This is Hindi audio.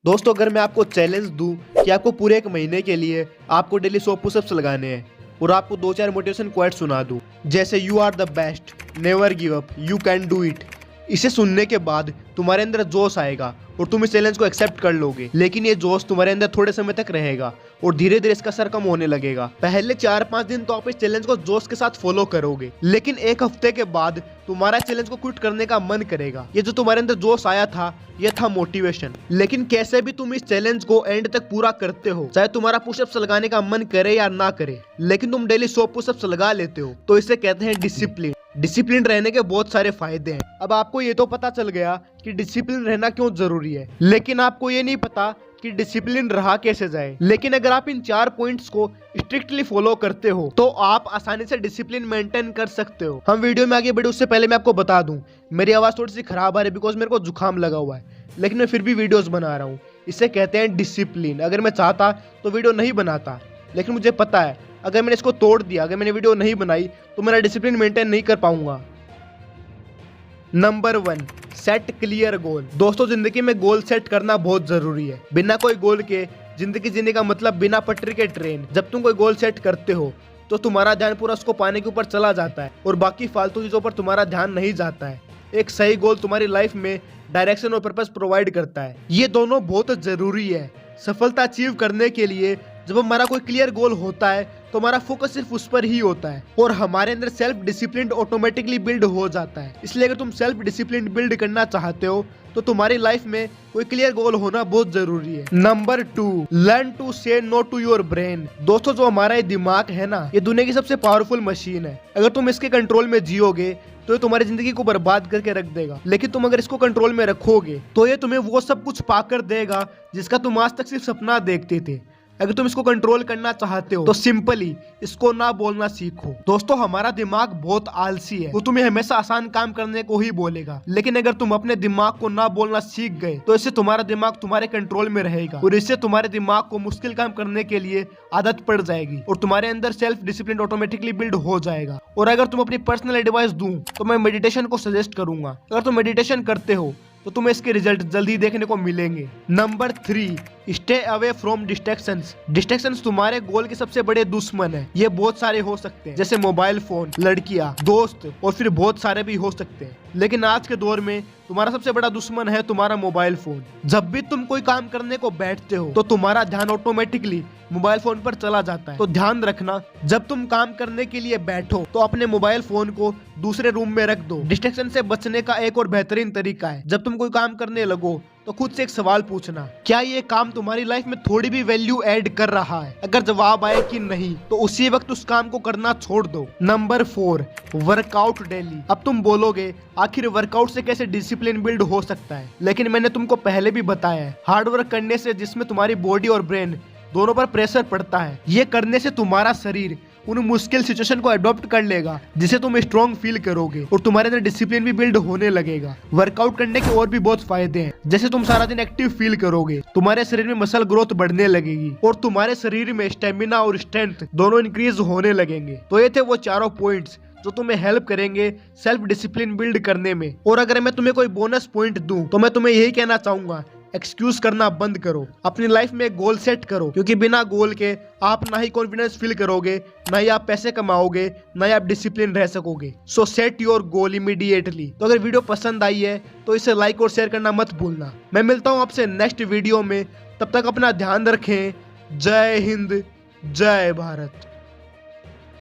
दोस्तों अगर मैं आपको चैलेंज दूं कि आपको पूरे एक महीने के लिए आपको डेली 100 पुशअप्स लगाने हैं और आपको 2-4 मोटिवेशन क्वाइट सुना दूं, जैसे you are the best, never give up, you can do it. इसे सुनने के बाद तुम्हारे अंदर जोश आएगा और तुम इस चैलेंज को एक्सेप्ट कर लोगे। लेकिन ये जोश तुम्हारे अंदर थोड़े समय तक रहेगा और धीरे धीरे इसका असर कम होने लगेगा। पहले 4-5 दिन तो आप इस चैलेंज को जोश के साथ फॉलो करोगे, लेकिन एक हफ्ते के बाद तुम्हारा चैलेंज को क्विट करने का मन करेगा। ये जो तुम्हारे अंदर जोश आया था, ये था मोटिवेशन। लेकिन कैसे भी तुम इस चैलेंज को एंड तक पूरा करते हो, चाहे तुम्हारा पुशअप्स लगाने का मन करे या ना करे, लेकिन तुम डेली 100 पुशअप्स लगा लेते हो, तो इसे कहते हैं डिसिप्लिन। डिसिप्लिन रहने के बहुत सारे फायदे हैं। अब आपको ये तो पता चल गया कि डिसिप्लिन रहना क्यों जरूरी है, लेकिन आपको ये नहीं पता कि डिसिप्लिन रहा कैसे जाए। लेकिन अगर आप इन 4 पॉइंट्स को स्ट्रिक्टली फॉलो करते हो तो आप आसानी से डिसिप्लिन मेंटेन कर सकते हो। हम वीडियो में आगे बढ़े उससे पहले मैं आपको बता दूं, मेरी आवाज थोड़ी सी खराब आ रही है बिकॉज मेरे को जुकाम लगा हुआ है, लेकिन मैं फिर भी वीडियोस बना रहा हूँ। इसे कहते हैं डिसिप्लिन। अगर मैं चाहता तो वीडियो नहीं बनाता, लेकिन मुझे पता है अगर मैंने इसको तोड़ दिया, अगर मैंने वीडियो नहीं बनाई तो मेरा डिसिप्लिन मेंटेन नहीं कर पाऊंगा। Number 1, set clear goal. दोस्तों जिंदगी में गोल सेट करना बहुत जरूरी है। बिना कोई गोल के जिंदगी जीने का मतलब बिना पटरी के ट्रेन। जब तुम कोई गोल सेट करते हो तो तुम्हारा ध्यान पूरा उसको पाने के ऊपर चला जाता है और बाकी फालतू चीजों पर तुम्हारा ध्यान नहीं जाता है। एक सही गोल तुम्हारी लाइफ में डायरेक्शन और पर्पस प्रोवाइड करता है। ये दोनों बहुत जरूरी है। सफलता अचीव करने के लिए जब हमारा कोई क्लियर गोल होता है तो हमारा फोकस सिर्फ उस पर ही होता है और हमारे अंदर सेल्फ डिसिप्लिन ऑटोमेटिकली बिल्ड हो जाता है। इसलिए अगर तुम सेल्फ डिसिप्लिन बिल्ड करना चाहते हो तो तुम्हारी लाइफ में कोई क्लियर गोल होना बहुत जरूरी है। नंबर 2, लर्न टू से नो टू योर ब्रेन। दोस्तों जो हमारा ये दिमाग है ना, ये दुनिया की सबसे पावरफुल मशीन है। अगर तुम इसके कंट्रोल में जियोगे तो ये तुम्हारी जिंदगी को बर्बाद करके रख देगा, लेकिन तुम अगर इसको कंट्रोल में रखोगे तो ये तुम्हें वो सब कुछ पाकर देगा जिसका तुम आज तक सिर्फ सपना देखते थे। अगर तुम इसको कंट्रोल करना चाहते हो तो सिंपली इसको ना बोलना सीखो। दोस्तों हमारा दिमाग बहुत आलसी है, वो तुम्हें हमेशा आसान काम करने को ही बोलेगा। लेकिन अगर तुम अपने दिमाग को ना बोलना सीख गए तो इससे तुम्हारा दिमाग तुम्हारे कंट्रोल में रहेगा और इससे तुम्हारे दिमाग को मुश्किल काम करने के लिए आदत पड़ जाएगी और तुम्हारे अंदर सेल्फ डिसिप्लिन ऑटोमेटिकली बिल्ड हो जाएगा। और अगर तुम अपनी पर्सनल एडवाइस दूं तो मैं मेडिटेशन को सजेस्ट करूंगा। अगर तुम मेडिटेशन करते हो तो तुम्हें इसके रिजल्ट जल्दी देखने को मिलेंगे। Number 3, stay away from distractions. Distractions तुम्हारे गोल के सबसे बड़े दुश्मन है। ये बहुत सारे हो सकते हैं, जैसे मोबाइल फोन, लड़कियां, दोस्त और फिर बहुत सारे भी हो सकते हैं। लेकिन आज के दौर में तुम्हारा सबसे बड़ा दुश्मन है तुम्हारा मोबाइल फोन। जब भी तुम कोई काम करने को बैठते हो तो तुम्हारा ध्यान ऑटोमेटिकली मोबाइल फोन पर चला जाता है। तो ध्यान रखना, जब तुम काम करने के लिए बैठो तो अपने मोबाइल फोन को दूसरे रूम में रख दो। डिस्ट्रैक्शन से बचने का एक और बेहतरीन तरीका है, जब तुम कोई काम करने लगो तो खुद से एक सवाल पूछना, क्या ये काम तुम्हारी लाइफ में थोड़ी भी वैल्यू ऐड कर रहा है? अगर जवाब आए कि नहीं तो उसी वक्त उस काम को करना छोड़ दो। Number 4, workout daily. अब तुम बोलोगे आखिर वर्कआउट से कैसे डिसिप्लिन बिल्ड हो सकता है, लेकिन मैंने तुमको पहले भी बताया है, हार्ड वर्क करने से जिसमें तुम्हारी बॉडी और ब्रेन दोनों पर प्रेशर पड़ता है, ये करने से तुम्हारा शरीर उन मुश्किल सिचुएशन को अडॉप्ट कर लेगा जिसे तुम स्ट्रॉन्ग फील करोगे और तुम्हारे अंदर डिसिप्लिन भी बिल्ड होने लगेगा। वर्कआउट करने के और भी बहुत फायदे हैं, जैसे तुम सारा दिन एक्टिव फील करोगे, तुम्हारे शरीर में मसल ग्रोथ बढ़ने लगेगी और तुम्हारे शरीर में स्टेमिना और स्ट्रेंथ दोनों इंक्रीज होने लगेंगे। तो ये थे वो चारों पॉइंट्स जो तुम्हें हेल्प करेंगे सेल्फ डिसिप्लिन बिल्ड करने में। और अगर मैं तुम्हें कोई बोनस पॉइंट दूं तो मैं तुम्हें यही कहना चाहूंगा, एक्सक्यूज करना बंद करो, अपनी लाइफ में एक गोल सेट करो, क्योंकि बिना गोल के आप ना ही कॉन्फिडेंस फील करोगे, ना ही आप पैसे कमाओगे, ना ही आप डिसिप्लिन रह सकोगे। सो सेट योर गोल इमीडिएटली। तो अगर वीडियो पसंद आई है तो इसे लाइक और शेयर करना मत भूलना। मैं मिलता हूँ आपसे नेक्स्ट वीडियो में, तब तक अपना ध्यान रखें। जय हिंद, जय भारत।